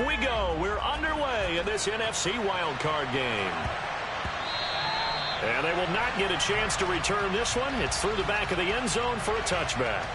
we go. We're underway in this NFC wildcard game. And they will not get a chance to return this one. It's through the back of the end zone for a touchback.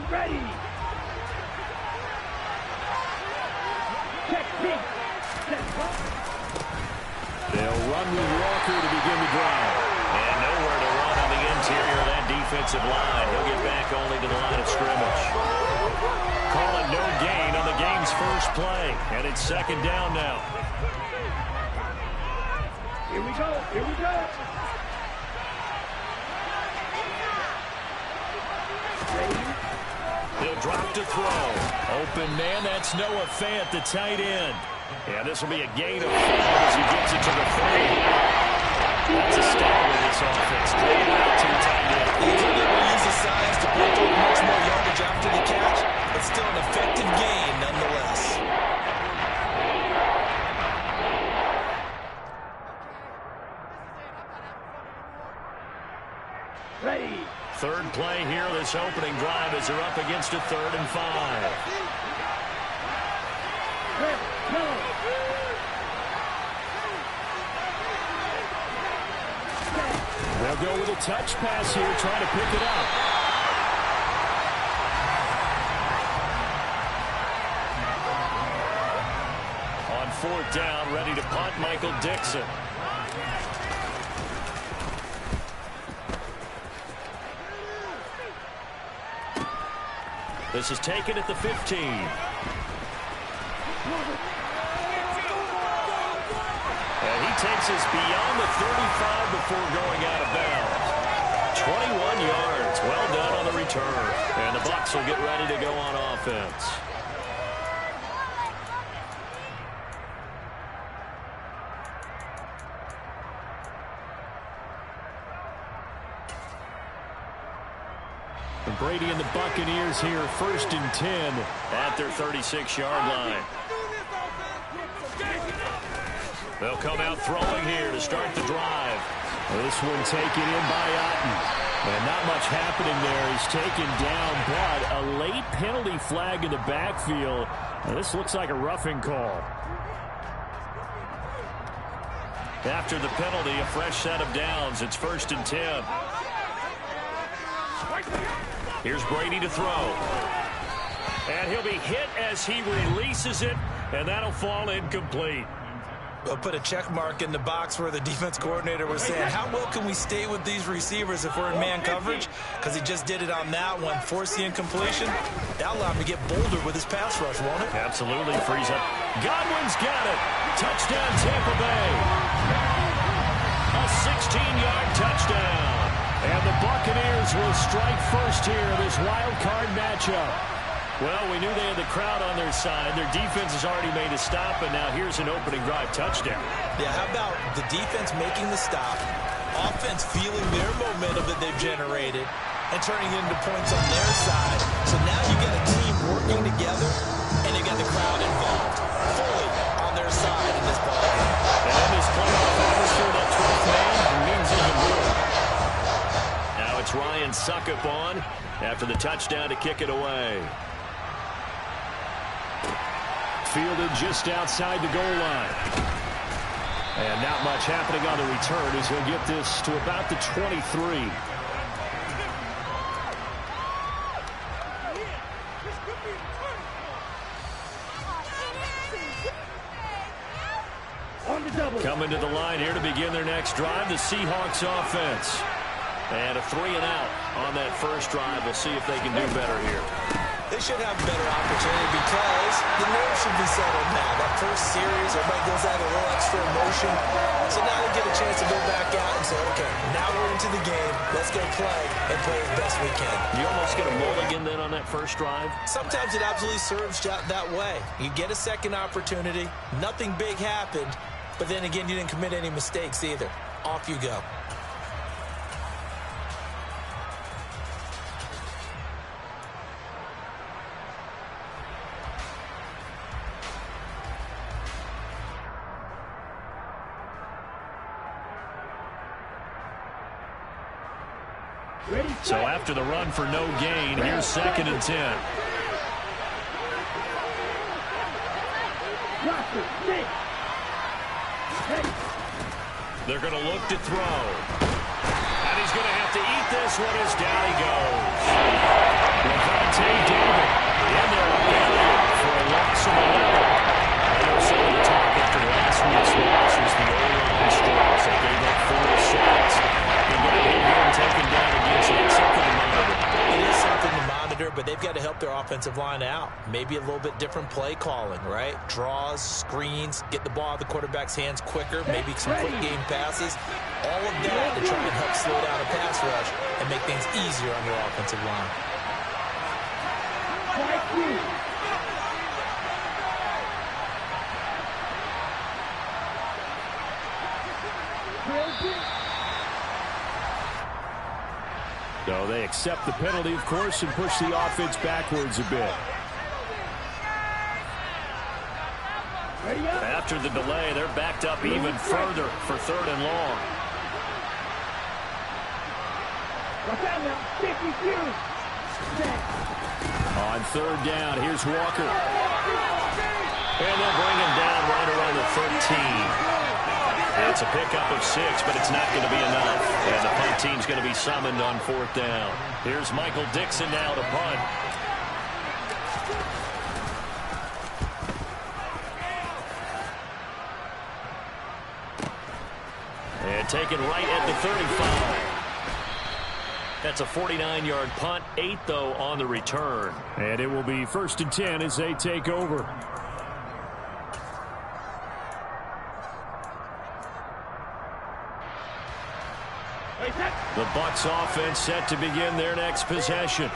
Ready. Technique. They'll run with Walker to begin the drive. And nowhere to run on the interior of that defensive line. He'll get back only to the line of scrimmage. Call it no gain on the game's first play. And it's second down now. Here we go. He'll drop to throw. Open man, that's Noah Fant, the tight end. Yeah, this will be a gain of 4 as he gets it to the 30. That's a stall in this offense. Playing out to the tight end. He's able to use his size to break up much more yardage after the catch, but still an effective gain nonetheless. Ready. Third play here, this opening drive as they're up against a 3rd and 5. They'll go with a touch pass here, trying to pick it up. On 4th down, ready to punt, Michael Dixon. This is taken at the 15. And he takes us beyond the 35 before going out of bounds. 21 yards. Well done on the return. And the Bucs will get ready to go on offense. Brady and the Buccaneers here, 1st and 10 at their 36-yard line. They'll come out throwing here to start the drive. This one taken in by Otten. And not much happening there. He's taken down, but a late penalty flag in the backfield. Now, this looks like a roughing call. After the penalty, a fresh set of downs. It's 1st and 10. Here's Brady to throw. And he'll be hit as he releases it, and that'll fall incomplete. We'll put a check mark in the box where the defense coordinator was saying, how well can we stay with these receivers if we're in man coverage? Because he just did it on that one, force the incompletion. That'll allow him to get bolder with his pass rush, won't it? Absolutely, frees up. Godwin's got it. Touchdown, Tampa Bay. A 16-yard touchdown. And the Buccaneers will strike first here in this wild card matchup. Well, we knew they had the crowd on their side. Their defense has already made a stop, and now here's an opening drive touchdown. Yeah, how about the defense making the stop, offense feeling their momentum that they've generated, and turning it into points on their side. So now you get a team working together, and you got the crowd involved fully on their side in this ball game. And in this playoff atmosphere, that 12th man means even more. Now it's Ryan Suckup on after the touchdown to kick it away. Fielded just outside the goal line. And not much happening on the return as he'll get this to about the 23. Coming to the line here to begin their next drive, the Seahawks offense. And a 3-and-out on that first drive. We'll see if they can do better here. They should have a better opportunity because the nerves should be settled now. That first series, everybody goes out a little extra emotion. So now they get a chance to go back out and say, okay, now we're into the game. Let's go play and play as best we can. You almost get a mulligan then on that first drive? Sometimes it absolutely serves that way. You get a second opportunity. Nothing big happened. But then again, you didn't commit any mistakes either. Off you go. So after the run for no gain, here's 2nd and 10. They're going to look to throw. And he's going to have to eat this one as down he goes. Levante David in there for a loss of 11. I know some of the talk after last week's loss was the O-line struggles. They gave up 4 sacks. They got him taken down again, so it's something to monitor. It is something to monitor, but they've got to help their offensive line out. Maybe a little bit different play calling, right? Draws, screens, get the ball out of the quarterback's hands quicker, maybe some quick game passes. All of that to try and help slow down a pass rush and make things easier on their offensive line. So they accept the penalty, of course, and push the offense backwards a bit. After the delay, they're backed up even further for 3rd and long. On 3rd down, here's Walker. And they'll bring him down right around the 13. It's a pickup of 6, but it's not going to be enough. And the punt team's going to be summoned on 4th down. Here's Michael Dixon now to punt. And taken right at the 35. That's a 49-yard punt, 8, though, on the return. And it will be 1st and 10 as they take over. The Bucs offense set to begin their next possession.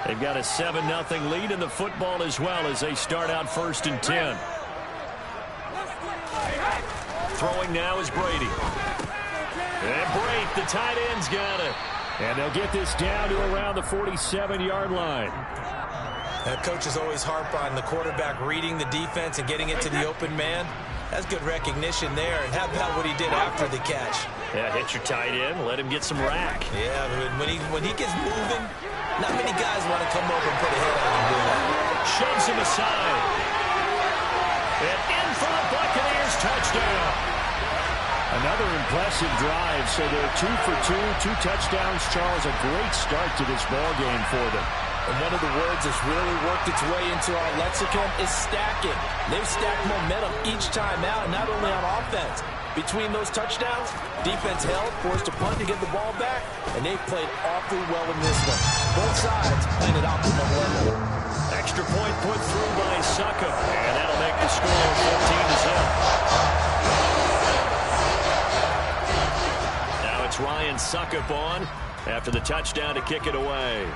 They've got a 7-0 lead in the football as well as they start out 1st and 10. Throwing now is Brady. And Brate, the tight end's got it. And they'll get this down to around the 47-yard line. That coach is always harp on the quarterback reading the defense and getting it to the open man. That's good recognition there. And how about what he did after the catch? Yeah, hit your tight end, let him get some rack. Yeah, when he gets moving, not many guys want to come over and put a hit on him doing that. Shoves him aside. And in for the Buccaneers touchdown. Another impressive drive, so they're 2 for 2, 2 touchdowns. Charles, a great start to this ball game for them. And one of the words that's really worked its way into our lexicon is stacking. They've stacked momentum each time out, not only on offense. Between those touchdowns, defense held, forced a punt to get the ball back, and they've played awfully well in this one. Both sides playing at optimum level. Extra point put through by Suckup, and that'll make the score 15-0. Now it's Ryan Suckup on after the touchdown to kick it away.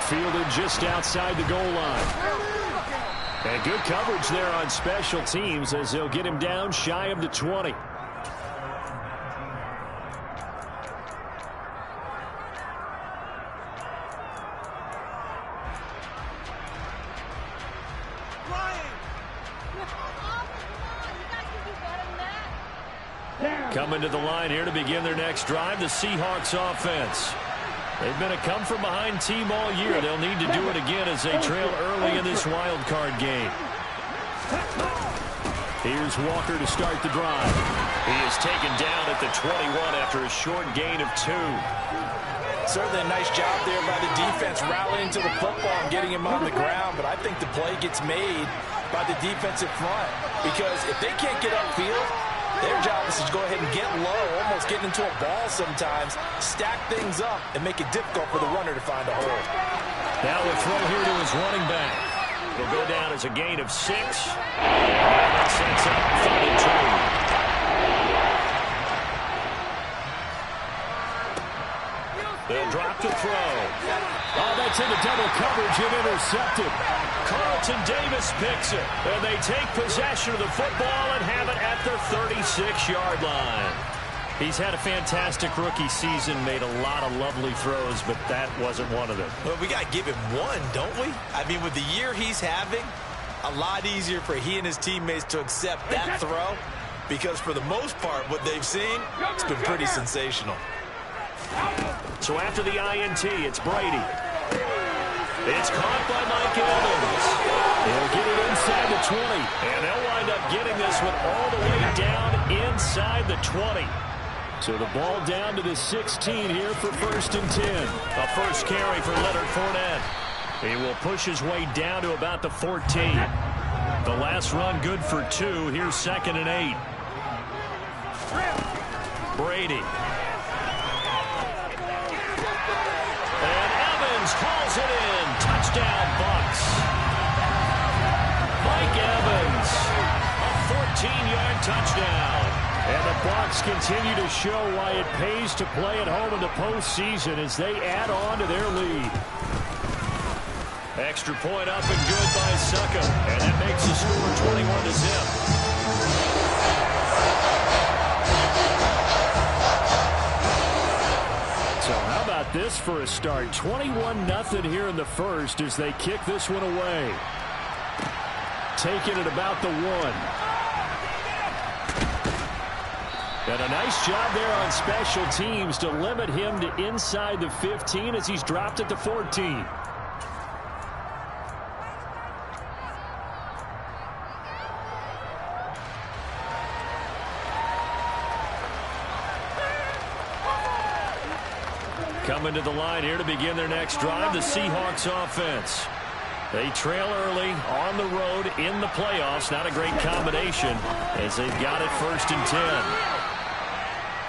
Fielded just outside the goal line. And good coverage there on special teams as they'll get him down shy of the 20. Coming to the line here to begin their next drive, the Seahawks offense. They've been a come-from-behind team all year. They'll need to do it again as they trail early in this wild card game. Here's Walker to start the drive. He is taken down at the 21 after a short gain of 2. Certainly a nice job there by the defense rallying to the football and getting him on the ground, but I think the play gets made by the defensive front because if they can't get upfield, Their job is to go ahead and get low, almost getting into a ball sometimes, stack things up, and make it difficult for the runner to find a hole. Now the throw here to his running back. It'll go down as a gain of 6. And that sets up 3rd and 2. They'll drop the throw. Oh, that's into double coverage and intercepted. Carlton Davis picks it. And they take possession of the football and have it at their 36-yard line. He's had a fantastic rookie season, made a lot of lovely throws, but that wasn't one of them. Well, we got to give him one, don't we? I mean, with the year he's having, a lot easier for he and his teammates to accept that throw because for the most part, what they've seen, it's been pretty sensational. So after the INT, it's Brady. It's caught by Mike Evans. He'll get it inside the 20, and they'll wind up getting this one all the way down inside the 20. So the ball down to the 16 here for 1st and 10. A first carry for Leonard Fournette. He will push his way down to about the 14. The last run good for 2. Here's 2nd and 8. Brady. And Evans hauls it in. Touchdown, Bucs. Mike Evans. A 14-yard touchdown. And the Bucs continue to show why it pays to play at home in the postseason as they add on to their lead. Extra point up and good by Succa. And that makes the score 21-0. So how about this for a start? 21-0 here in the first as they kick this one away. Taking it about the 1. And a nice job there on special teams to limit him to inside the 15 as he's dropped at the 14. Coming to the line here to begin their next drive, the Seahawks offense. They trail early on the road in the playoffs. Not a great combination as they've got it 1st and 10.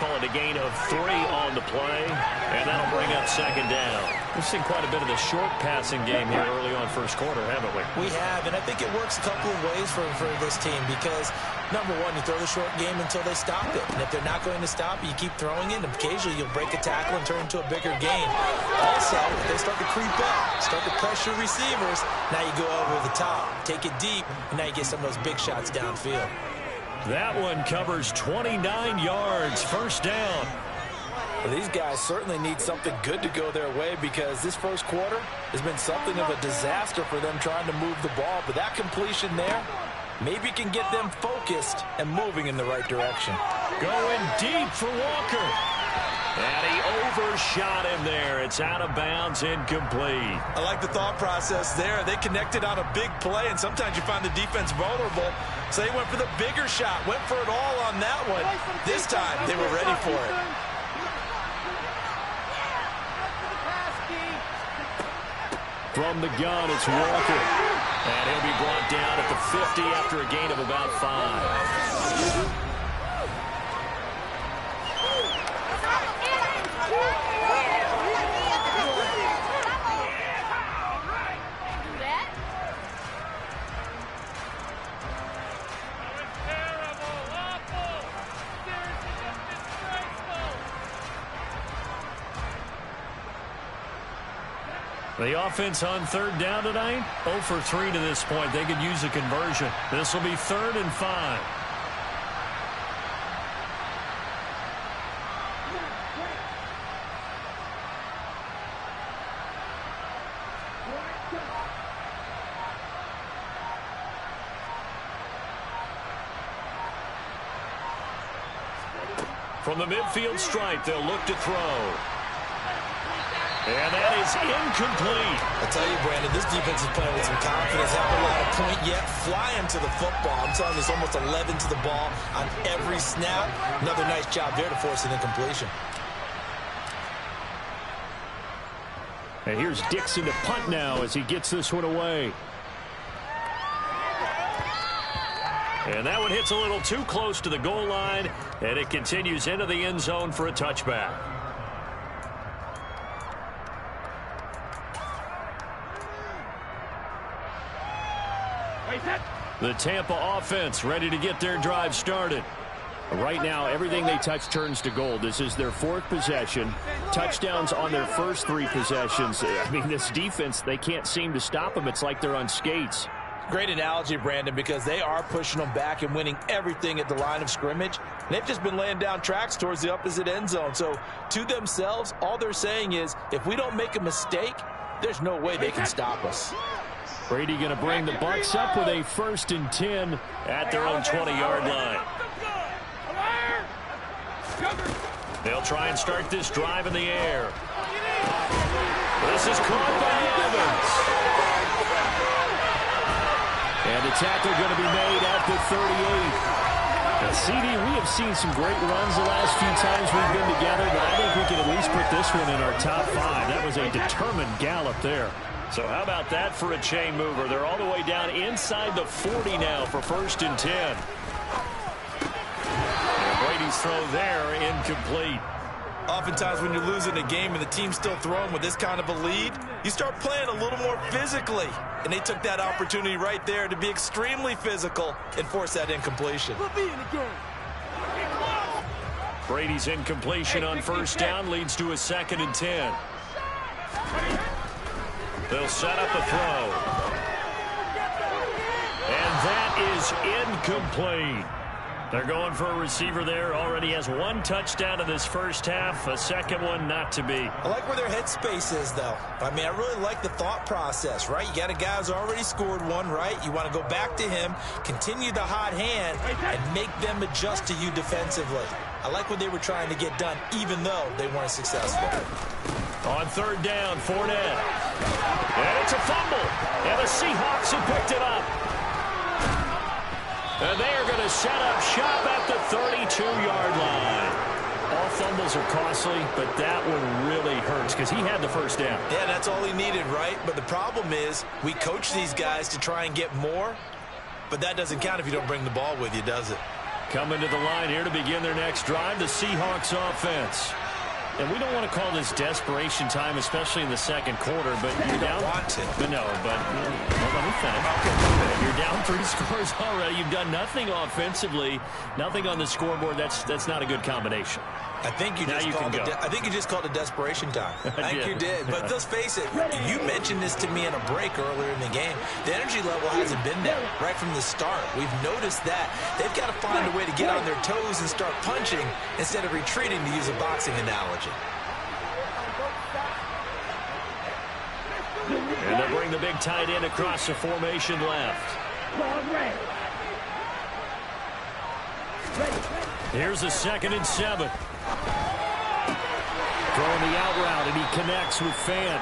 Call it a gain of 3 on the play, and that'll bring up 2nd down. We've seen quite a bit of the short passing game here early on first quarter, haven't we? We have, and I think it works a couple of ways for this team because, number one, you throw the short game until they stop it. And if they're not going to stop it, you keep throwing it, and occasionally you'll break a tackle and turn into a bigger gain. Also, if they start to creep up, start to pressure receivers, now you go over the top, take it deep, and now you get some of those big shots downfield. That one covers 29 yards, 1st down. Well, these guys certainly need something good to go their way because this first quarter has been something of a disaster for them trying to move the ball. But that completion there maybe can get them focused and moving in the right direction. Going deep for Walker. And he overshot him there. It's out of bounds, incomplete. I like the thought process there. They connected on a big play, and sometimes you find the defense vulnerable. So they went for the bigger shot, went for it all on that one. This time, they were ready for it. From the gun, it's Walker. And he'll be brought down at the 50 after a gain of about 5. The offense on 3rd down tonight, 0 for 3 to this point. They could use a conversion. This will be 3rd and 5. From the midfield stripe, they'll look to throw. And that is incomplete. I tell you, Brandon, this defense is playing with some confidence. Haven't allowed a point yet. Flying to the football. I'm telling you, it's almost 11 to the ball on every snap. Another nice job there to force an incompletion. And here's Dixon to punt now as he gets this one away. And that one hits a little too close to the goal line, and it continues into the end zone for a touchback. The Tampa offense ready to get their drive started. Right now, everything they touch turns to gold. This is their 4th possession. Touchdowns on their first 3 possessions. I mean, this defense, they can't seem to stop them. It's like they're on skates. Great analogy, Brandon, because they are pushing them back and winning everything at the line of scrimmage. They've just been laying down tracks towards the opposite end zone. So to themselves, all they're saying is, if we don't make a mistake, there's no way they can stop us. Brady going to bring the Bucs up with a 1st and 10 at their own 20-yard line. They'll try and start this drive in the air. This is caught by Evans. And the tackle going to be made at the 38. Now, CD, we have seen some great runs the last few times we've been together, but I think we can at least put this one in our top 5. That was a determined gallop there. So how about that for a chain mover? They're all the way down inside the 40 now for 1st and 10. And Brady's throw there incomplete. Oftentimes when you're losing a game and the team's still throwing with this kind of a lead, you start playing a little more physically. And they took that opportunity right there to be extremely physical and force that incompletion. Brady's incompletion on 1st down leads to a 2nd and 10. They'll set up a throw. And that is incomplete. They're going for a receiver there. Already has 1 touchdown in this first half. A 2nd one not to be. I like where their headspace is, though. I mean, I really like the thought process, right? You got a guy who's already scored 1, right? You want to go back to him, continue the hot hand, and make them adjust to you defensively. I like what they were trying to get done, even though they weren't successful. On 3rd down, Fournette. And it's a fumble. And the Seahawks have picked it up. And they are going to set up shop at the 32-yard line. All fumbles are costly, but that one really hurts because he had the 1st down. Yeah, that's all he needed, right? But the problem is we coach these guys to try and get more, but that doesn't count if you don't bring the ball with you, does it? Coming to the line here to begin their next drive, the Seahawks offense. And we don't want to call this desperation time, especially in the 2nd quarter, but you're down. Want to. But no, but well, let me finish. You're down 3 scores already. You've done nothing offensively, nothing on the scoreboard. That's not a good combination. I think you just called it desperation time. I think you did. But let's face it, you mentioned this to me in a break earlier in the game. The energy level hasn't been there right from the start. We've noticed that. They've got to find a way to get on their toes and start punching instead of retreating, to use a boxing analogy. And they'll bring the big tight end across the formation left. Here's a 2nd and 7. Throwing the out route, and he connects with Fan.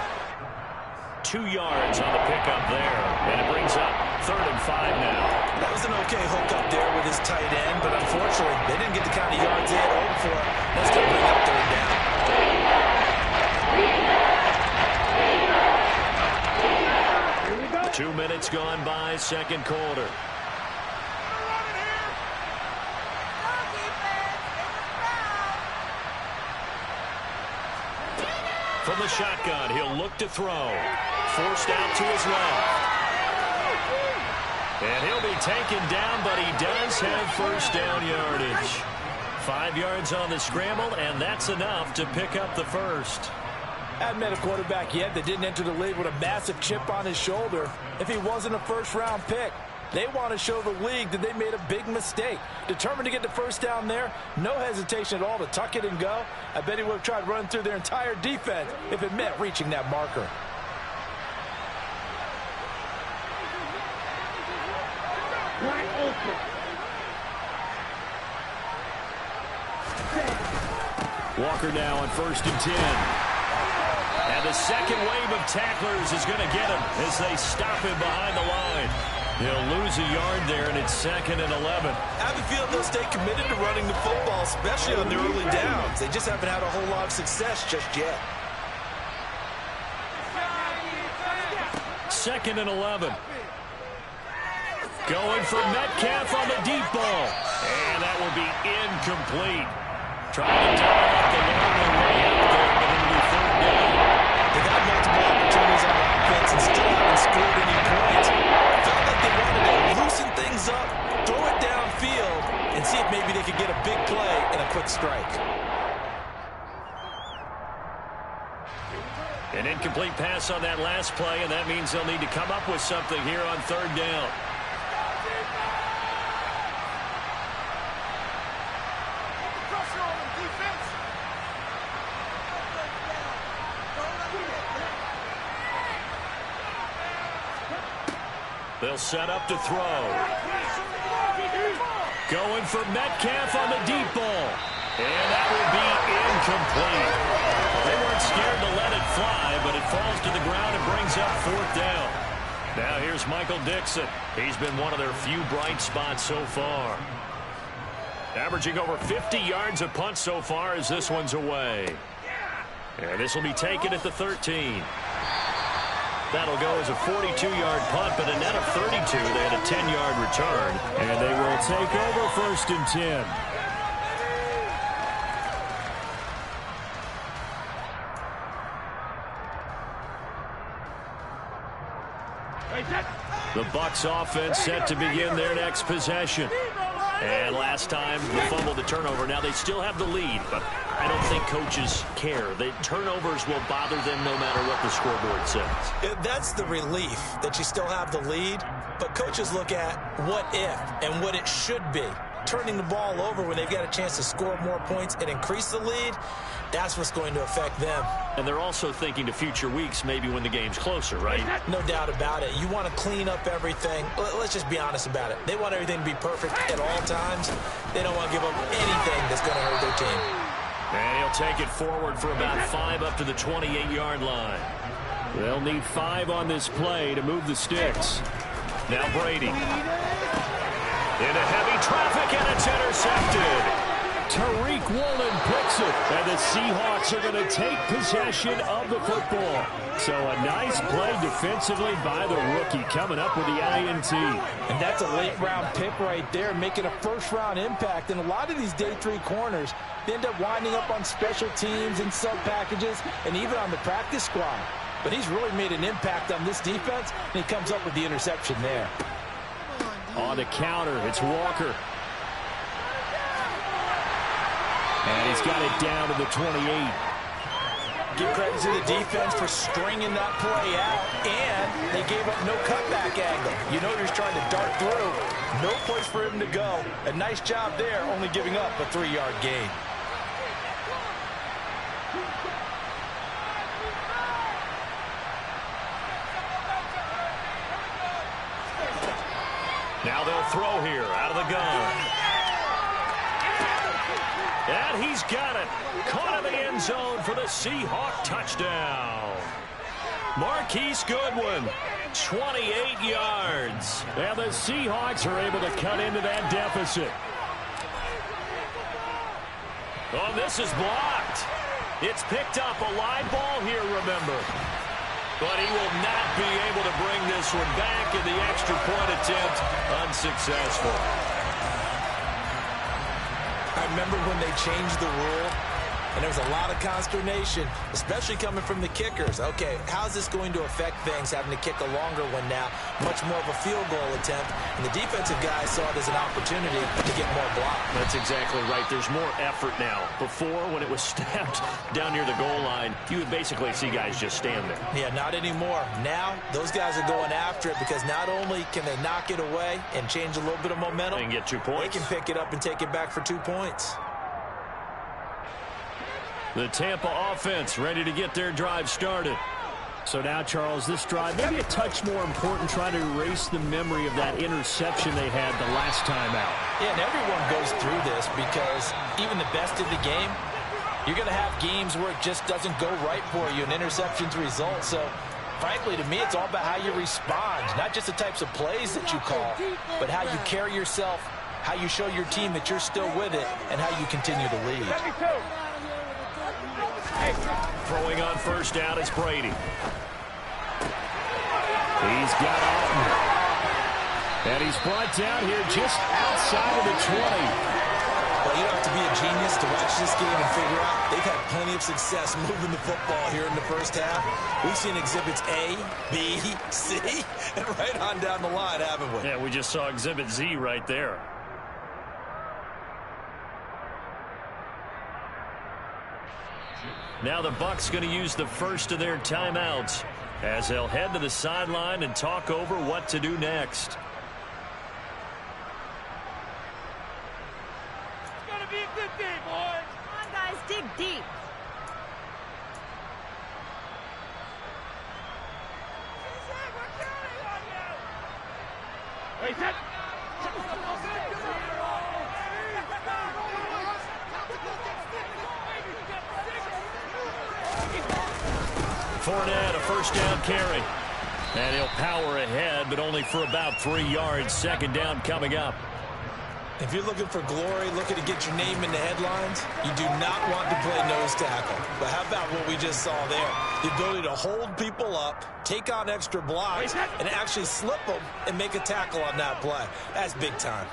2 yards on the pickup there. And it brings up 3rd and 5 now. That was an okay hook up there with his tight end, but unfortunately, they didn't get the kind of yards they had hoped for. That's going to bring up 3rd down. 2 minutes gone by, 2nd quarter. From the shotgun, he'll look to throw. Forced out to his left. And he'll be taken down, but he does have 1st down yardage. 5 yards on the scramble, and that's enough to pick up the 1st. Hadn't met a quarterback yet that didn't enter the league with a massive chip on his shoulder if he wasn't a 1st-round pick. They want to show the league that they made a big mistake. Determined to get the 1st down there, no hesitation at all to tuck it and go. I bet he would have tried running through their entire defense if it meant reaching that marker. Walker now on 1st and 10. And the 2nd wave of tacklers is going to get him as they stop him behind the line. He'll lose a yard there, and it's 2nd and 11. I have a feeling they'll stay committed to running the football, especially on the early downs. They just haven't had a whole lot of success just yet. 2nd and 11. Going for Metcalf on the deep ball. And that will be incomplete. Trying to dial up the long way out there, but it'll be third down. They got multiple opportunities on offense and still haven't scored any points. Felt like they wanted to loosen things up, throw it downfield, and see if maybe they could get a big play and a quick strike. An incomplete pass on that last play, and that means they'll need to come up with something here on third down. They'll set up to throw. Going for Metcalf on the deep ball. And that will be incomplete. They weren't scared to let it fly, but it falls to the ground and brings up fourth down. Now here's Michael Dixon. He's been one of their few bright spots so far. Averaging over 50 yards a punt so far as this one's away. And this will be taken at the 13. That'll go as a 42-yard punt, but a net of 32. They had a 10-yard return, and they will take over first and 10. The Bucs offense set to begin their next possession. And last time, the fumble, the turnover. Now they still have the lead, but I don't think coaches care. The turnovers will bother them no matter what the scoreboard says. That's the relief that you still have the lead, but coaches look at what if and what it should be. Turning the ball over when they've got a chance to score more points and increase the lead, that's what's going to affect them. And they're also thinking to future weeks, maybe when the game's closer, right? No doubt about it. You want to clean up everything. Let's just be honest about it. They want everything to be perfect at all times. They don't want to give up anything that's going to hurt their team. And he'll take it forward for about 5 up to the 28-yard line. They'll need 5 on this play to move the sticks. Now Brady. Into heavy traffic, and it's intercepted. Tariq Woolen picks it, and the Seahawks are going to take possession of the football. So a nice play defensively by the rookie, coming up with the INT. And that's a late-round pick right there, making a first-round impact. And a lot of these day 3 corners, they end up winding up on special teams and sub-packages and even on the practice squad. But he's really made an impact on this defense, and he comes up with the interception there. On the counter, it's Walker. And he's got it down to the 28. Give credit to the defense for stringing that play out, and they gave up no cutback angle. You know he's trying to dart through. No place for him to go. A nice job there, only giving up a 3-yard gain. Now they'll throw here out of the gun. And he's got it. Caught in the end zone for the Seahawk touchdown. Marquise Goodwin, 28 yards. And the Seahawks are able to cut into that deficit. Oh, this is blocked. It's picked up. A live ball here, remember. But he will not be able to bring this one back, in the extra point attempt unsuccessful. I remember when they changed the rule, and there was a lot of consternation, especially coming from the kickers. Okay, how's this going to affect things, having to kick a longer one now, much more of a field goal attempt, and the defensive guys saw it as an opportunity to get more block. That's exactly right. There's more effort now. Before, when it was snapped down near the goal line, you would basically see guys just stand there. Yeah, not anymore. Now, those guys are going after it because not only can they knock it away and change a little bit of momentum, and get 2 points. They can pick it up and take it back for 2 points. The Tampa offense ready to get their drive started. So now, Charles, this drive maybe a touch more important, trying to erase the memory of that interception they had the last time out. Yeah, and everyone goes through this because even the best of the game, you're going to have games where it just doesn't go right for you and interceptions result. So, frankly, to me, it's all about how you respond, not just the types of plays that you call, but how you carry yourself, how you show your team that you're still with it, and how you continue to lead. Throwing on first down, it's Brady. He's got Alton. And he's brought down here just outside of the 20. Well, you don't have to be a genius to watch this game and figure out they've had plenty of success moving the football here in the first half. We've seen exhibits A, B, C, and right on down the line, haven't we? Yeah, we just saw exhibit Z right there. Now the Bucs going to use the first of their timeouts as they'll head to the sideline and talk over what to do next. It's gonna be a good game, boys. Come on, guys, dig deep. We're counting on you. Wait, set. Fournette, a first down carry. And he'll power ahead, but only for about 3 yards. Second down coming up. If you're looking for glory, looking to get your name in the headlines, you do not want to play nose tackle. But how about what we just saw there? The ability to hold people up, take on extra blocks, and actually slip them and make a tackle on that play. That's big time.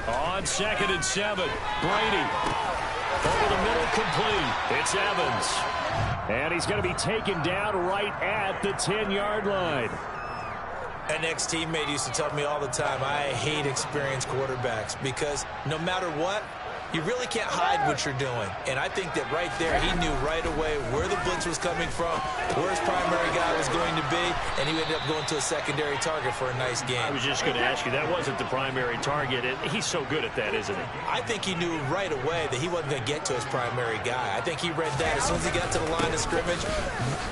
On 2nd and 7, Brady. Over the middle, complete. It's Evans. And he's going to be taken down right at the 10-yard line. An ex-teammate used to tell me all the time, I hate experienced quarterbacks because no matter what, you really can't hide what you're doing. And I think that right there, he knew right away where the blitz was coming from, where his primary guy was going to be, and he ended up going to a secondary target for a nice game. I was just going to ask you, that wasn't the primary target. He's so good at that, isn't he? I think he knew right away that he wasn't going to get to his primary guy. I think he read that as soon as he got to the line of scrimmage.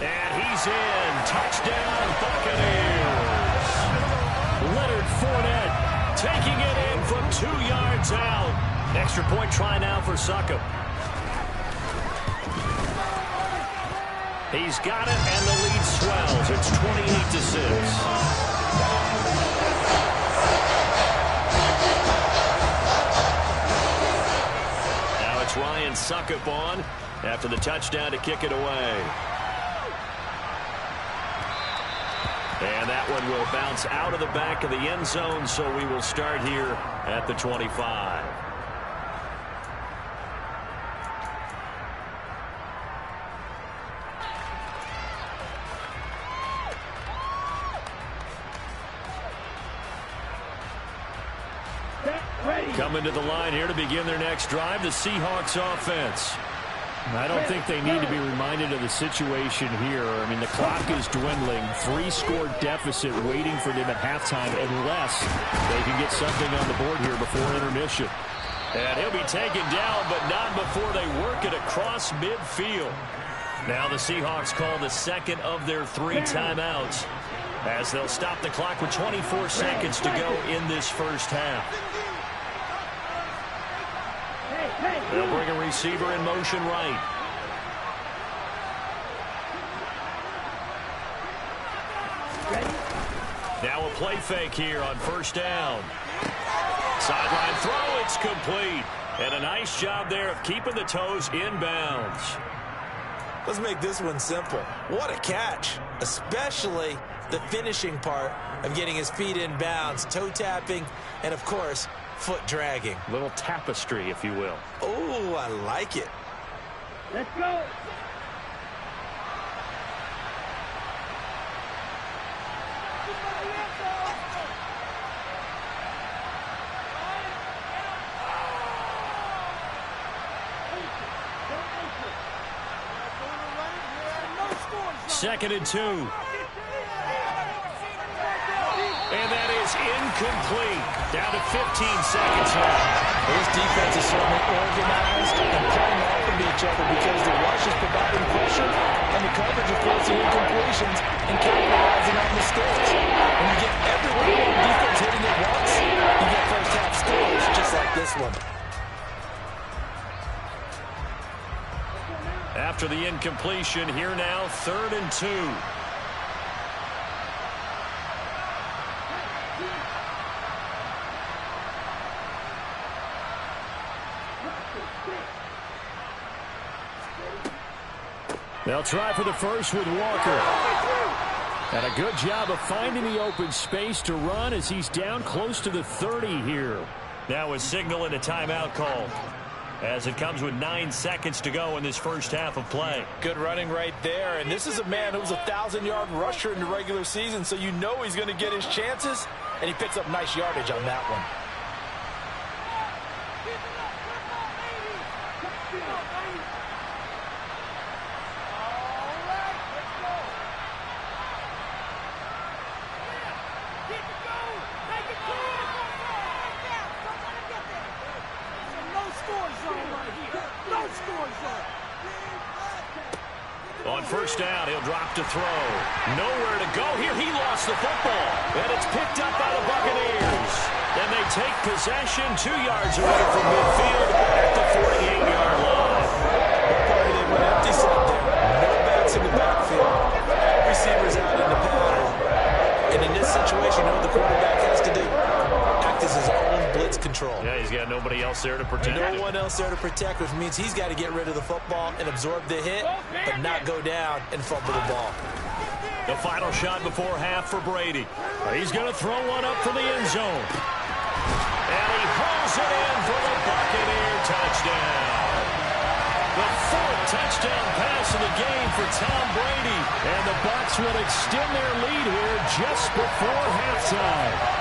And he's in. Touchdown, Buccaneers. Leonard Fournette taking it in from 2 yards out. Extra point try now for Succop. He's got it, and the lead swells. It's 28-6. Now it's Ryan Succop on after the touchdown to kick it away. And that one will bounce out of the back of the end zone, so we will start here at the 25. Coming to the line here to begin their next drive, the Seahawks offense. I don't think they need to be reminded of the situation here. I mean, the clock is dwindling. 3-score deficit waiting for them at halftime unless they can get something on the board here before intermission. And he'll be taken down, but not before they work it across midfield. Now the Seahawks call the second of their 3 timeouts as they'll stop the clock with 24 seconds to go in this first half. They'll bring a receiver in motion right. Now a play fake here on first down. Sideline throw, it's complete. And a nice job there of keeping the toes inbounds. Let's make this one simple. What a catch, especially the finishing part of getting his feet in bounds, toe tapping, and of course, foot dragging. Little tapestry, if you will. Oh, I like it. Let's go. Second and 2. And that is incomplete. Down to 15 seconds left. This defense is certainly organized and playing off of each other because the rush is providing pressure and the coverage is forcing incompletions and capitalizing on mistakes. When you get everyone on defense hitting at once, you get first half scores just like this one. After the incompletion, here now, 3rd and 2. They'll try for the first with Walker. And a good job of finding the open space to run as he's down close to the 30 here. Now a signal and a timeout call, as it comes with 9 seconds to go in this first half of play. Good running right there. And this is a man who's a 1,000-yard rusher in the regular season, so you know he's going to get his chances, and he picks up nice yardage on that one. On first down, he'll drop to throw. Nowhere to go here. He lost the football, and it's picked up by the Buccaneers. And they take possession 2 yards away from midfield at the 48-yard line. They went empty set there. No backs in the backfield. Receivers out in the pattern. And in this situation, you know what the quarterback has to do? Act as his own blitz control. Yeah, he's got nobody else there to protect him. No one else there to protect, which means he's got to get rid of the football and absorb the hit, but not go down and fumble the ball. The final shot before half for Brady. He's going to throw one up for the end zone. And he hauls it in for the Buccaneer touchdown. The 4th touchdown pass of the game for Tom Brady. And the Bucs will extend their lead here just before halftime.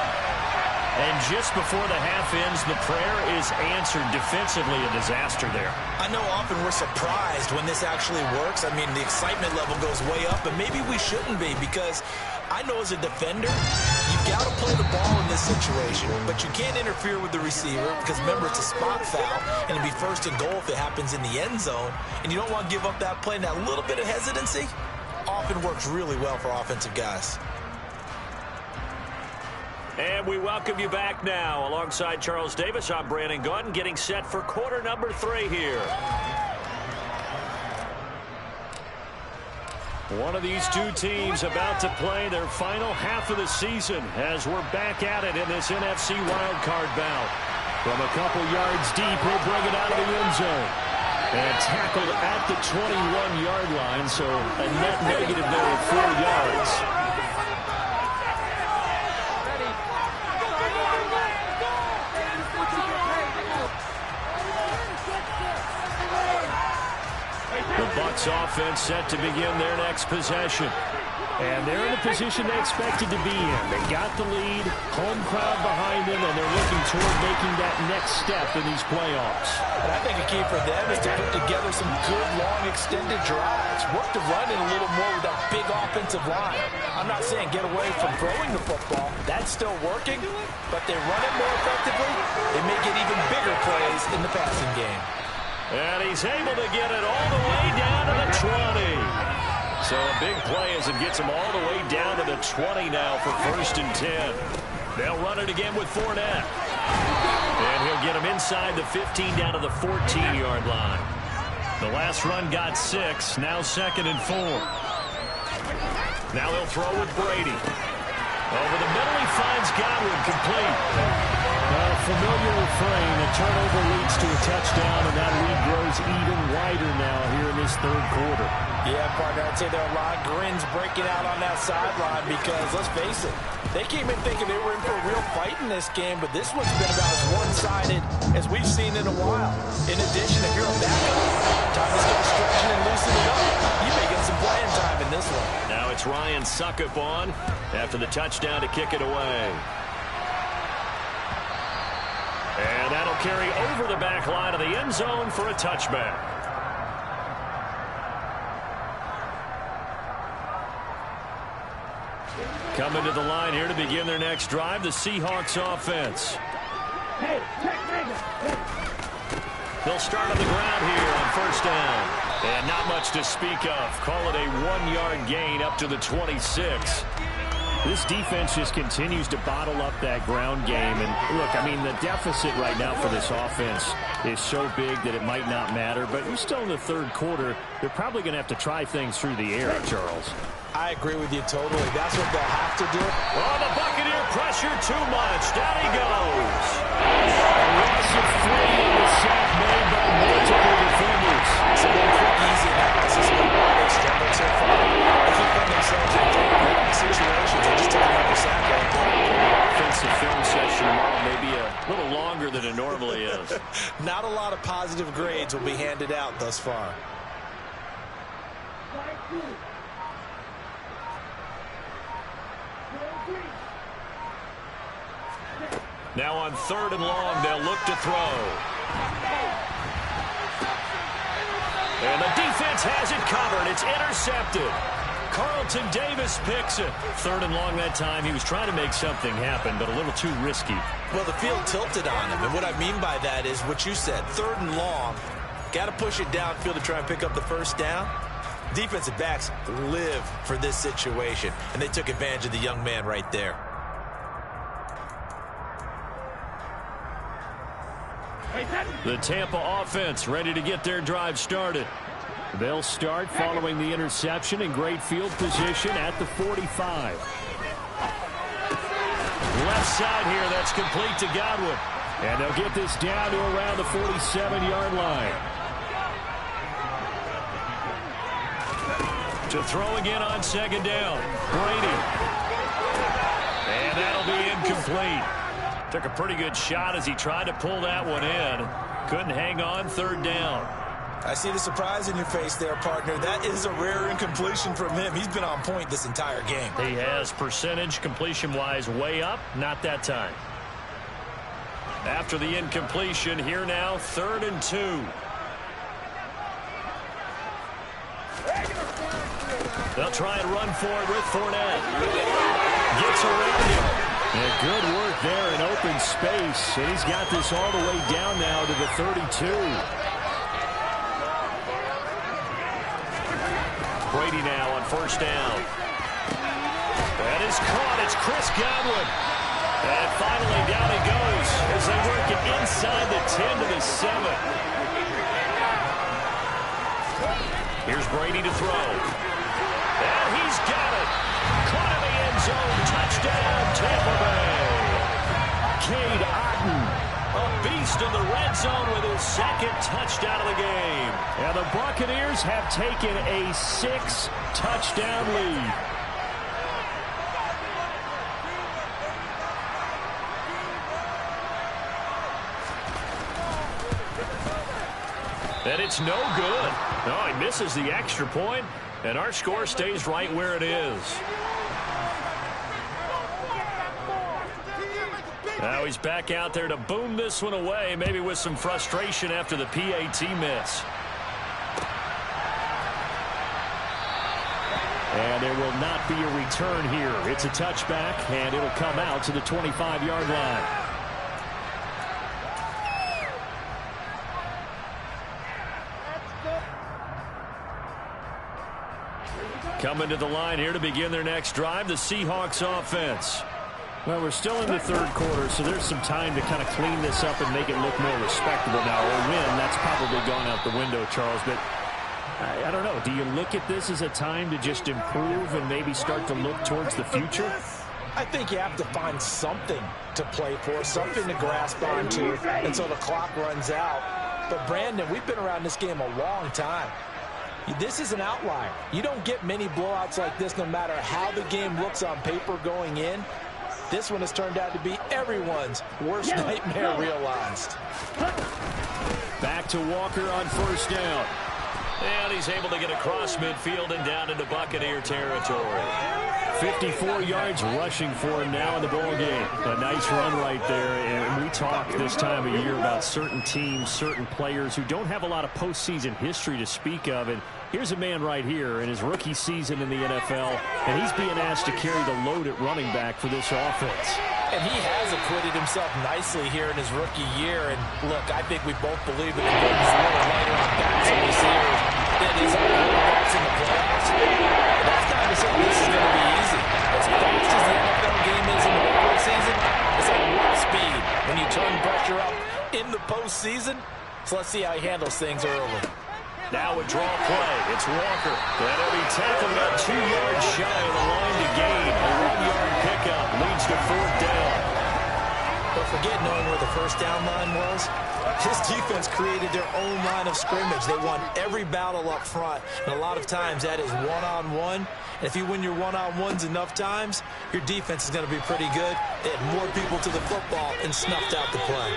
And just before the half ends, the prayer is answered. Defensively, a disaster there. I know often we're surprised when this actually works. I mean, the excitement level goes way up, but maybe we shouldn't be, because I know as a defender, you've got to play the ball in this situation, but you can't interfere with the receiver because, remember, it's a spot foul, and it'll be first and goal if it happens in the end zone, and you don't want to give up that play. And that little bit of hesitancy often works really well for offensive guys. And we welcome you back now. Alongside Charles Davis, I'm Brandon Gaudin, getting set for quarter number 3 here. One of these two teams about to play their final half of the season as we're back at it in this NFC wildcard bout. From a couple yards deep, he'll bring it out of the end zone. And tackled at the 21-yard line, so a net negative there of 4 yards. The Bucs offense set to begin their next possession. And they're in the position they expected to be in. They got the lead, home crowd behind them, and they're looking toward making that next step in these playoffs. And I think a key for them is to put together some good, long, extended drives. Work the run in a little more with that big offensive line. I'm not saying get away from throwing the football. That's still working, but they run it more effectively. They may get even bigger plays in the passing game. And he's able to get it all the way down to the 20. So a big play as it gets him all the way down to the 20 now for 1st and 10. They'll run it again with Fournette. And he'll get him inside the 15 down to the 14-yard line. The last run got 6, now 2nd and 4. Now he'll throw with Brady. Over the middle, he finds Godwin complete. A familiar refrain. A turnover leads to a touchdown, and that lead grows even wider now here in this 3rd quarter. Yeah, partner, I'd say there are a lot of grins breaking out on that sideline because, let's face it, they came in thinking they were in for a real fight in this game, but this one's been about as one-sided as we've seen in a while. In addition, if you're a backup, time to start stretching and loosening up. You may get some playing time in this one. Now it's Ryan Suckup on after the touchdown to kick it away. And that'll carry over the back line of the end zone for a touchback. Coming to the line here to begin their next drive, the Seahawks offense. They'll start on the ground here on 1st down. And not much to speak of. Call it a 1-yard gain up to the 26. This defense just continues to bottle up that ground game. And look, I mean, the deficit right now for this offense is so big that it might not matter. But we're still in the 3rd quarter. They're probably going to have to try things through the air, Charles. I agree with you totally. That's what they'll have to do. Oh, the Buccaneer pressure too much. Down he goes. A loss of 3 on the sack made by multiple defenders. So one quick, easy analysis of why they struggled so far. They keep putting themselves in third place. positive grades will be handed out thus far. Now on 3rd and long, they'll look to throw. And the defense has it covered. It's intercepted. Carlton Davis picks it. 3rd and long that time. He was trying to make something happen, but a little too risky. Well, the field tilted on him, and what I mean by that is what you said. 3rd and long, got to push it downfield to try and pick up the first down. Defensive backs live for this situation, and they took advantage of the young man right there. The Tampa offense ready to get their drive started. They'll start following the interception in great field position at the 45. Left side here, that's complete to Godwin. And they'll get this down to around the 47-yard line. To throw again on 2nd down. Brady. And that'll be incomplete. Took a pretty good shot as he tried to pull that one in. Couldn't hang on. 3rd down. I see the surprise in your face there, partner. That is a rare incompletion from him. He's been on point this entire game. He has percentage completion-wise way up. Not that time. After the incompletion, here now, 3rd and 2. They'll try and run for it with Fournette. Gets around him. And good work there in open space. And he's got this all the way down now to the 32. Brady now on 1st down. That is caught. It's Chris Godwin. And finally down he goes as they work it inside the 10 to the 7. Here's Brady to throw. And he's got it. Caught in the end zone. Touchdown, Tampa Bay. Cade Otton, a beast in the red zone with his 2nd touchdown of the game. And the Buccaneers have taken a 6-touchdown lead. And it's no good. No, he misses the extra point, and our score stays right where it is. Now he's back out there to boom this one away, maybe with some frustration after the PAT miss. And there will not be a return here. It's a touchback, and it'll come out to the 25-yard line. Coming to the line here to begin their next drive, the Seahawks offense. Well, we're still in the 3rd quarter, so there's some time to kind of clean this up and make it look more respectable. Now, a win, that's probably gone out the window, Charles, but I don't know. Do you look at this as a time to just improve and maybe start to look towards the future? I think you have to find something to play for, something to grasp onto until the clock runs out. But, Brandon, we've been around this game a long time. This is an outlier. You don't get many blowouts like this no matter how the game looks on paper going in. This one has turned out to be everyone's worst nightmare realized. Back to Walker on 1st down. And he's able to get across midfield and down into Buccaneer territory. 54 yards rushing for him now in the ball game. A nice run right there. And we talk this time of year about certain teams, certain players who don't have a lot of postseason history to speak of. And here's a man right here in his rookie season in the NFL, and he's being asked to carry the load at running back for this offense. And he has acquitted himself nicely here in his rookie year. And look, I think we both believe in the importance of a lighter on backs in this year than is on quarterbacks in the playoffs. But that's not to say this is going to be easy. As fast as the NFL game is in the regular season, it's at warp speed when you turn pressure up in the postseason. So let's see how he handles things early. Now a draw play. It's Walker. And he'll be tackled about 2 yards shy of the line to gain. A 1-yard pickup leads to 4th down. The forget knowing where the first down line was. This defense created their own line of scrimmage. They won every battle up front, and a lot of times that is one-on-one. And if you win your one-on-ones enough times, your defense is going to be pretty good. They had more people to the football and snuffed out the play.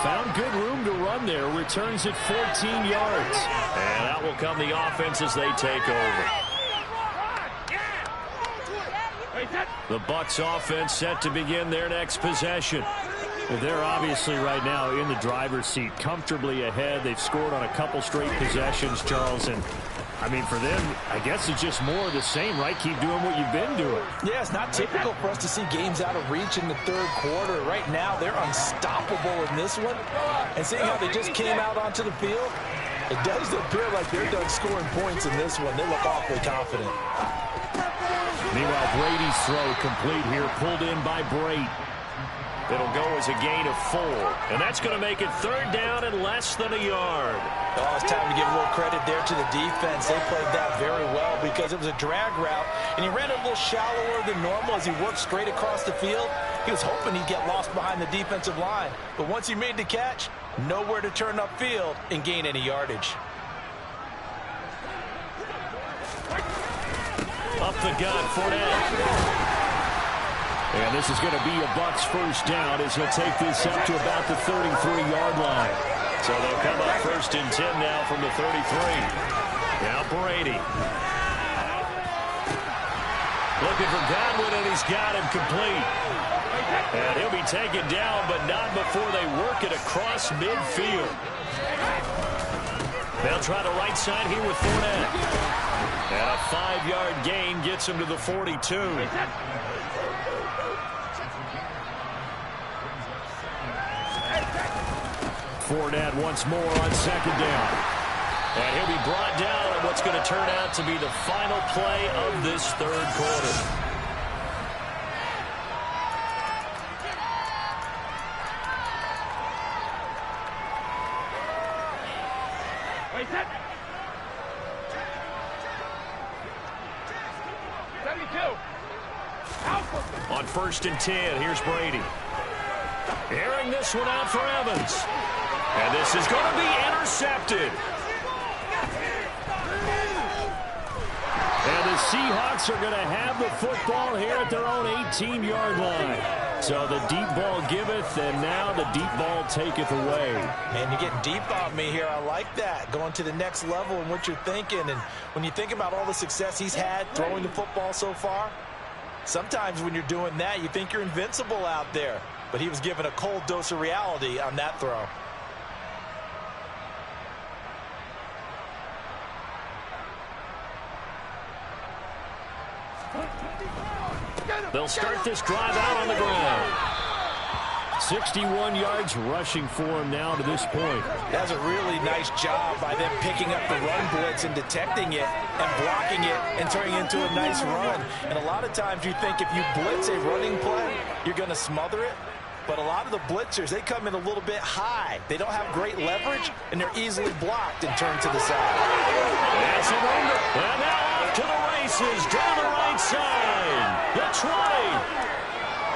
Found good room to run there. Returns at 14 yards. And out will come the offense as they take over. The Bucs offense set to begin their next possession. They're obviously right now in the driver's seat, comfortably ahead. They've scored on a couple straight possessions, Charles. And, I mean, for them, I guess it's just more of the same, right? Keep doing what you've been doing. Yeah, it's not typical for us to see games out of reach in the third quarter. Right now, they're unstoppable in this one. And seeing how they just came out onto the field, it does appear like they're done scoring points in this one. They look awfully confident. Meanwhile, Brady's throw complete here, pulled in by Brate. It'll go as a gain of 4. And that's going to make it third down and less than a yard. Oh, it's time to give a little credit there to the defense. They played that very well because it was a drag route, and he ran it a little shallower than normal as he worked straight across the field. He was hoping he'd get lost behind the defensive line. But once he made the catch, nowhere to turn upfield and gain any yardage. Up the gut, Fournette. And this is going to be a Bucs first down as he'll take this up to about the 33-yard line. So they'll come up first and 10 now from the 33. Now Brady. Looking for Godwin, and he's got him complete. And he'll be taken down, but not before they work it across midfield. They'll try the right side here with Fournette. And a 5-yard gain gets him to the 42. Fournette once more on second down. And he'll be brought down on what's going to turn out to be the final play of this third quarter. On first and 10, here's Brady. Airing this one out for Evans. And this is going to be intercepted. And the Seahawks are going to have the football here at their own 18-yard line. So the deep ball giveth, and now the deep ball taketh away. Man, you're getting deep on me here. I like that. Going to the next level in what you're thinking. And when you think about all the success he's had throwing the football so far, sometimes when you're doing that, you think you're invincible out there. But he was given a cold dose of reality on that throw. They'll start this drive out on the ground. 61 yards rushing for him now to this point. That's a really nice job by them picking up the run blitz and detecting it and blocking it and turning it into a nice run. And a lot of times you think if you blitz a running play, you're going to smother it. But a lot of the blitzers, they come in a little bit high. They don't have great leverage, and they're easily blocked and turned to the side. That's a wonder. And now off to the races down the right side. The 20.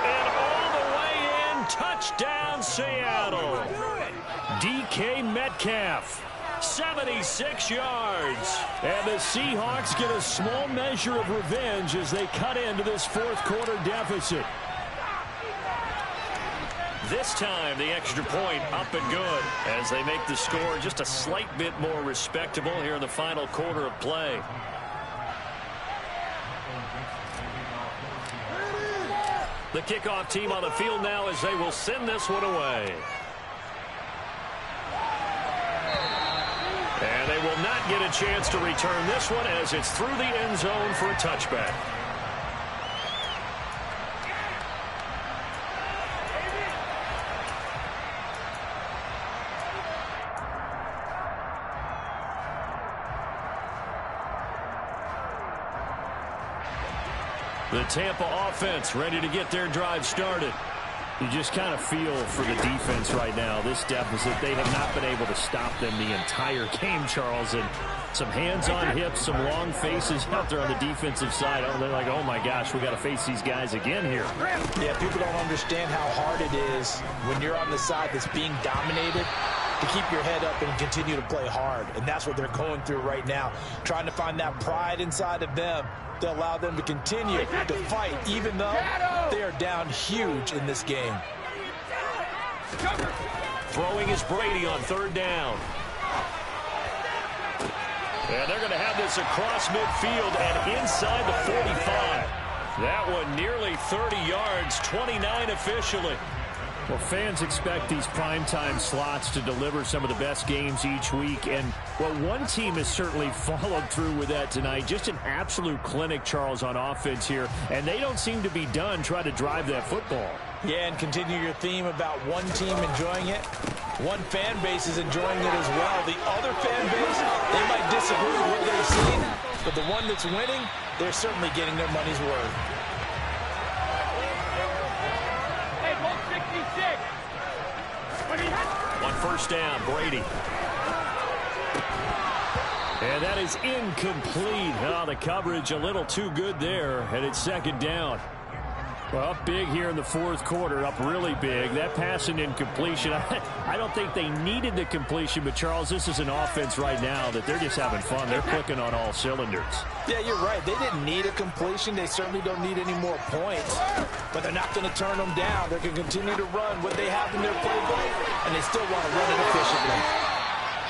And all the way in. Touchdown, Seattle. DK Metcalf. 76 yards. And the Seahawks get a small measure of revenge as they cut into this fourth quarter deficit. This time, the extra point up and good as they make the score just a slight bit more respectable here in the final quarter of play. The kickoff team on the field now as they will send this one away. And they will not get a chance to return this one as it's through the end zone for a touchback. The Tampa offense ready to get their drive started. You just kind of feel for the defense right now, this deficit. They have not been able to stop them the entire game, Charles. And some hands on hips, some long faces out there on the defensive side. Oh, they're like, oh, my gosh, we got to face these guys again here. Yeah, people don't understand how hard it is when you're on the side that's being dominated to keep your head up and continue to play hard. And that's what they're going through right now, trying to find that pride inside of them to allow them to continue to fight, even though they are down huge in this game. Throwing is Brady on 3rd down. And they're going to have this across midfield and inside the 45. That one nearly 30 yards, 29 officially. Well, fans expect these primetime slots to deliver some of the best games each week. And, well, one team has certainly followed through with that tonight. Just an absolute clinic, Charles, on offense here. And they don't seem to be done trying to drive that football. Yeah, and continue your theme about one team enjoying it. One fan base is enjoying it as well. The other fan base, they might disagree with what they've seen, but the one that's winning, they're certainly getting their money's worth. On 1st down, Brady. And that is incomplete. Oh, the coverage a little too good there, and it's 2nd down. Well, up big here in the 4th quarter, up really big. That pass and incompletion, I don't think they needed the completion, but, Charles, this is an offense right now that they're just having fun. They're clicking on all cylinders. Yeah, you're right. They didn't need a completion. They certainly don't need any more points, but they're not going to turn them down. They're going to continue to run what they have in their playbook, and they still want to run it efficiently.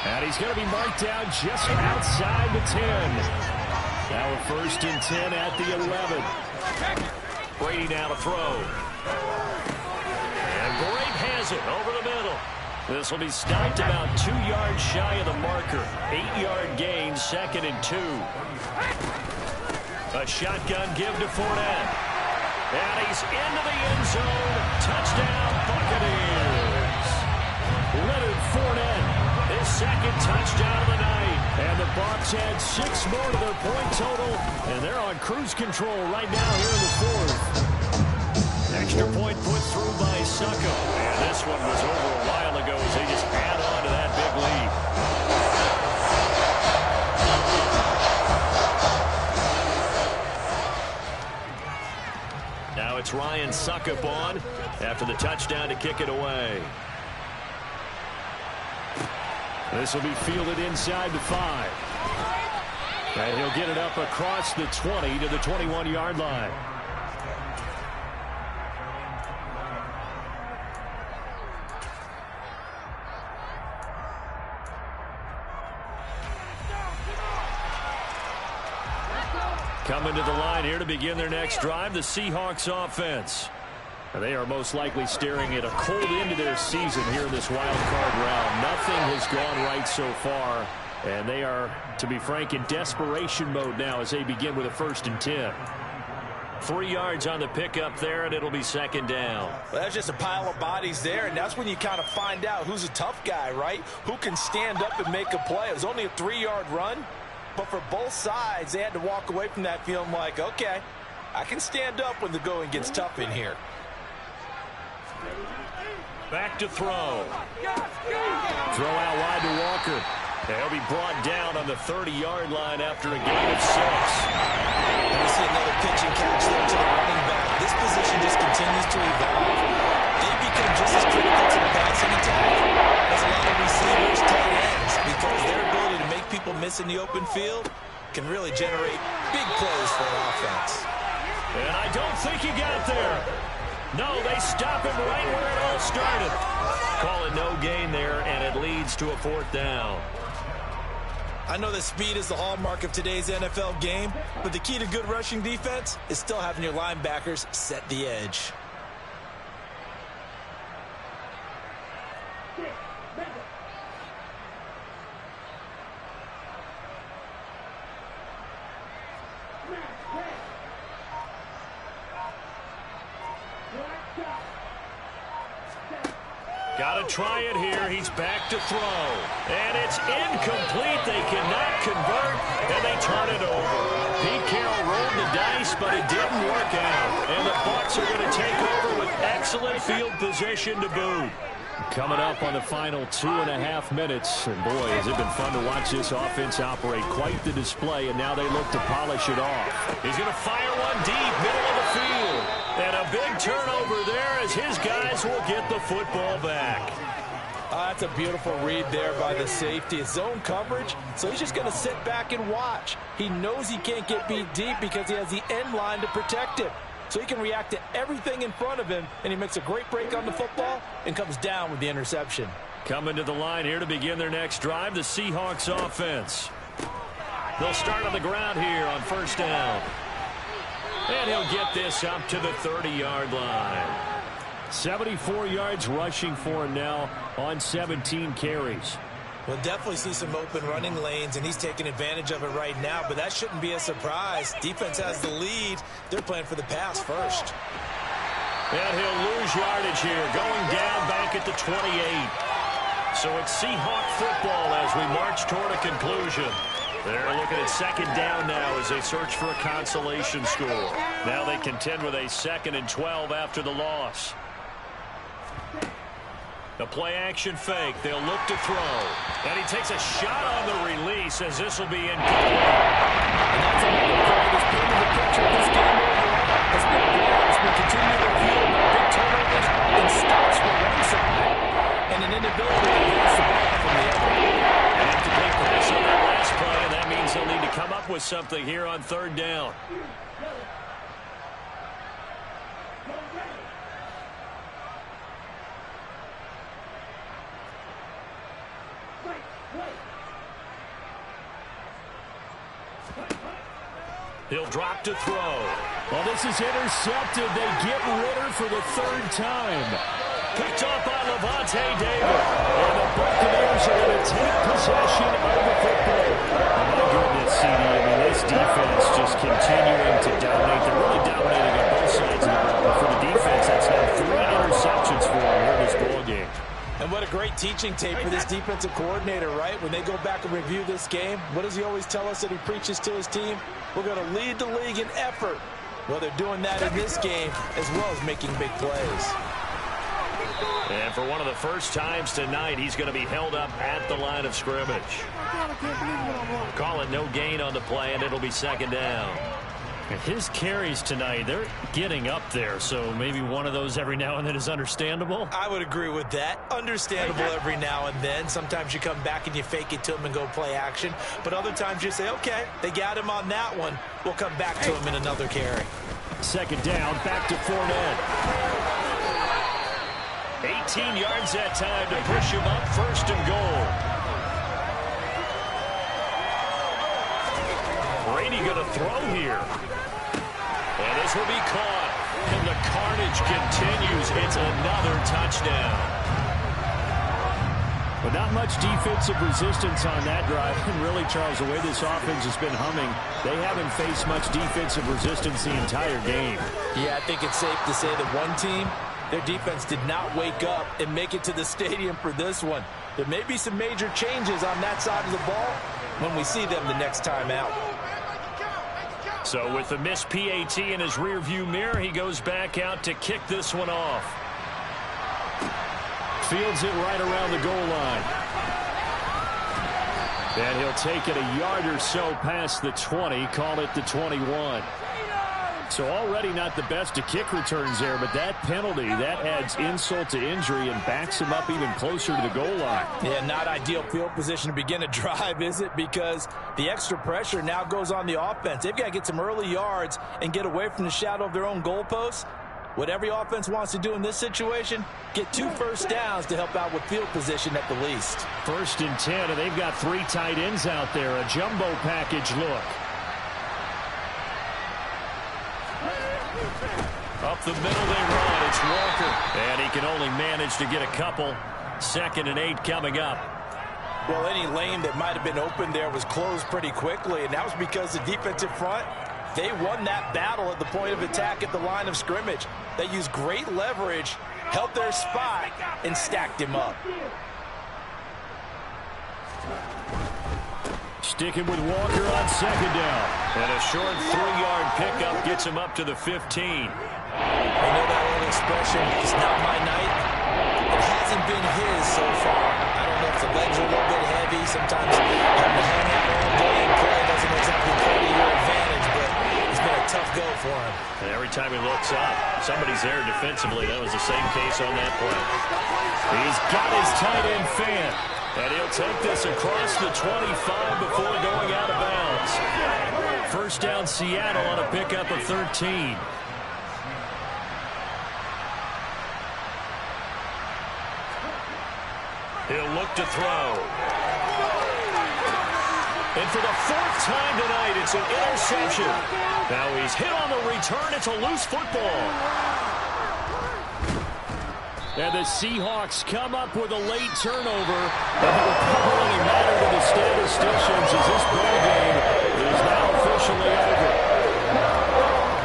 And he's going to be marked down just outside the 10. Now a 1st and 10 at the 11. Brady now to throw. And Brady has it over the middle. This will be stopped about 2 yards shy of the marker. 8-yard gain, 2nd and 2. A shotgun give to Fournette. And he's into the end zone. Touchdown, Buccaneers. Leonard Fournette, his 2nd touchdown of the night. And the Bucs add 6 more to their point total. And they're on cruise control right now here in the 4th. Extra point put through by Succo. And this one was over a while ago as they just add on to that big lead. Now it's Ryan Suckup on after the touchdown to kick it away. This will be fielded inside the 5. And he'll get it up across the 20 to the 21-yard line. Coming to the line here to begin their next drive, the Seahawks offense. They are most likely staring at a cold end to their season here in this wild card round. Nothing has gone right so far, and they are, to be frank, in desperation mode now as they begin with a 1st and 10. 3 yards on the pickup there, and it'll be 2nd down. Well, that's just a pile of bodies there, and that's when you kind of find out who's a tough guy, right? Who can stand up and make a play. It was only a 3-yard run, but for both sides, they had to walk away from that feeling like, okay, I can stand up when the going gets tough in here. Back to throw. Throw out wide to Walker. He'll be brought down on the 30-yard line after a gain of 6. And we see another pitch and catch there to the running back. This position just continues to evolve. They become just as critical to the passing attack as a lot of receivers, tight ends, because their ability to make people miss in the open field can really generate big plays for an offense. And I don't think he got there. No, they stop him right where it all started. Call it no gain there, and it leads to a 4th down. I know that speed is the hallmark of today's NFL game, but the key to good rushing defense is still having your linebackers set the edge. Got to try it here. He's back to throw. And it's incomplete. They cannot convert, and they turn it over. Pete Carroll rolled the dice, but it didn't work out. And the Bucs are going to take over with excellent good field position to boot. Coming up on the final 2.5 minutes. And boy, has it been fun to watch this offense operate. Quite the display, and now they look to polish it off. He's going to fire one deep, middle of the field. And a big turnover there as his guys will get the football back. That's a beautiful read there by the safety. It's zone coverage, so he's just going to sit back and watch. He knows he can't get beat deep because he has the end line to protect him. So he can react to everything in front of him, and he makes a great break on the football and comes down with the interception. Coming to the line here to begin their next drive, the Seahawks offense. They'll start on the ground here on first down. And he'll get this up to the 30-yard line. 74 yards rushing for him now on 17 carries. We'll definitely see some open running lanes, and he's taking advantage of it right now, but that shouldn't be a surprise. Defense has the lead. They're playing for the pass first. And he'll lose yardage here, going down back at the 28. So it's Seahawk football as we march toward a conclusion. They're looking at second down now as they search for a consolation score. Now they contend with a 2nd and 12 after the loss. The play-action fake. They'll look to throw. And he takes a shot on the release as this will be incomplete. And that's another play that's been in the picture of this game overall. As we continue to review big turnovers and stops from one side and an inability to pass the ball from the other. And have to take pass on that last play, and that means they'll need to come up with something here on third down. He'll drop to throw. Well, this is intercepted. They get Ritter for the 3rd time. Picked up by Levante David. And the Buccaneers are going to take possession of the football. Oh, my goodness, CD. I mean, this defense just continuing to dominate. They're really dominating on both sides of the ball. But for the defense, that's now 3 interceptions for them here in this ballgame. And what a great teaching tape for this defensive coordinator, right? When they go back and review this game, what does he always tell us that he preaches to his team? We're going to lead the league in effort. Well, they're doing that in this game as well as making big plays. And for one of the first times tonight, he's going to be held up at the line of scrimmage. Call it no gain on the play, and it'll be 2nd down. And his carries tonight, they're getting up there, so maybe one of those every now and then is understandable. I would agree with that. Understandable every now and then. Sometimes you come back and you fake it to him and go play action. But other times you say, okay, they got him on that one. We'll come back to him in another carry. 2nd down, back to Fournette. 18 yards that time to push him up, 1st and goal. Brady going to throw here. And this will be caught. And the carnage continues. It's another touchdown. But not much defensive resistance on that drive. And really, Charles, the way this offense has been humming, they haven't faced much defensive resistance the entire game. Yeah, I think it's safe to say that one team, their defense did not wake up and make it to the stadium for this one. There may be some major changes on that side of the ball when we see them the next time out. So with the missed PAT in his rearview mirror, he goes back out to kick this one off. Fields it right around the goal line. And he'll take it a yard or so past the 20, call it the 21. So already not the best to kick returns there, but that penalty, that adds insult to injury and backs him up even closer to the goal line. Yeah, not ideal field position to begin a drive, is it? Because the extra pressure now goes on the offense. They've got to get some early yards and get away from the shadow of their own goalposts. What every offense wants to do in this situation, get 2 first downs to help out with field position at the least. 1st and 10, and they've got 3 tight ends out there. A jumbo package look. Up the middle they run. It's Walker. And he can only manage to get a couple. 2nd and 8 coming up. Well, any lane that might have been open there was closed pretty quickly, and that was because the defensive front, they won that battle at the point of attack at the line of scrimmage. They used great leverage, held their spot, and stacked him up. sticking with Walker on second down. And a short 3-yard pickup gets him up to the 15. You know that old expression, it's not my night? It hasn't been his so far. I don't know if the legs are a little bit heavy. Sometimes having to hang out all day and play doesn't exactly play to your advantage, but it's been a tough go for him. And every time he looks up, somebody's there defensively. That was the same case on that play. He's got his tight end fan. And he'll take this across the 25 before going out of bounds. First down, Seattle on a pickup of 13. He'll look to throw. And for the 4th time tonight, it's an interception. Now he's hit on the return. It's a loose football. And the Seahawks come up with a late turnover. And it will probably matter to the statisticians as this ball game is now officially over.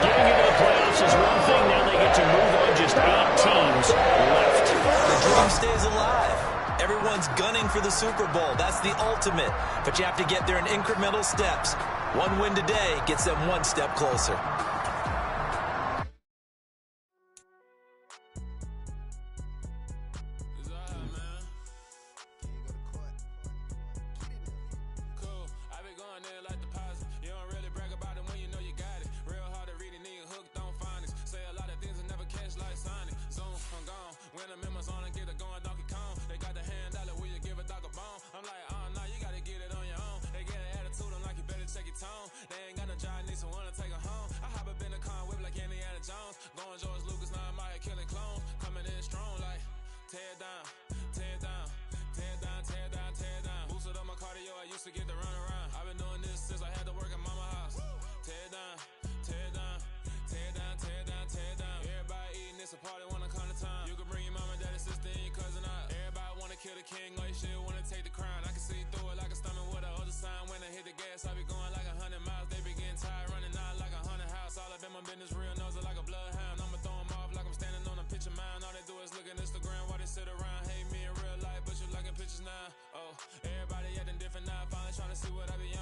Getting into the playoffs is one thing. Now they get to move on. Just 8 teams left. The dream stays alive. Everyone's gunning for the Super Bowl. That's the ultimate. But you have to get there in incremental steps. One win today gets them one step closer. Business real knows it like a bloodhound. I'ma throw 'em off like I'm standing on a picture mound. All they do is look at Instagram while they sit around. Hate me in real life, but you liking pictures now. Oh, everybody acting different now. Finally trying to see what I be on.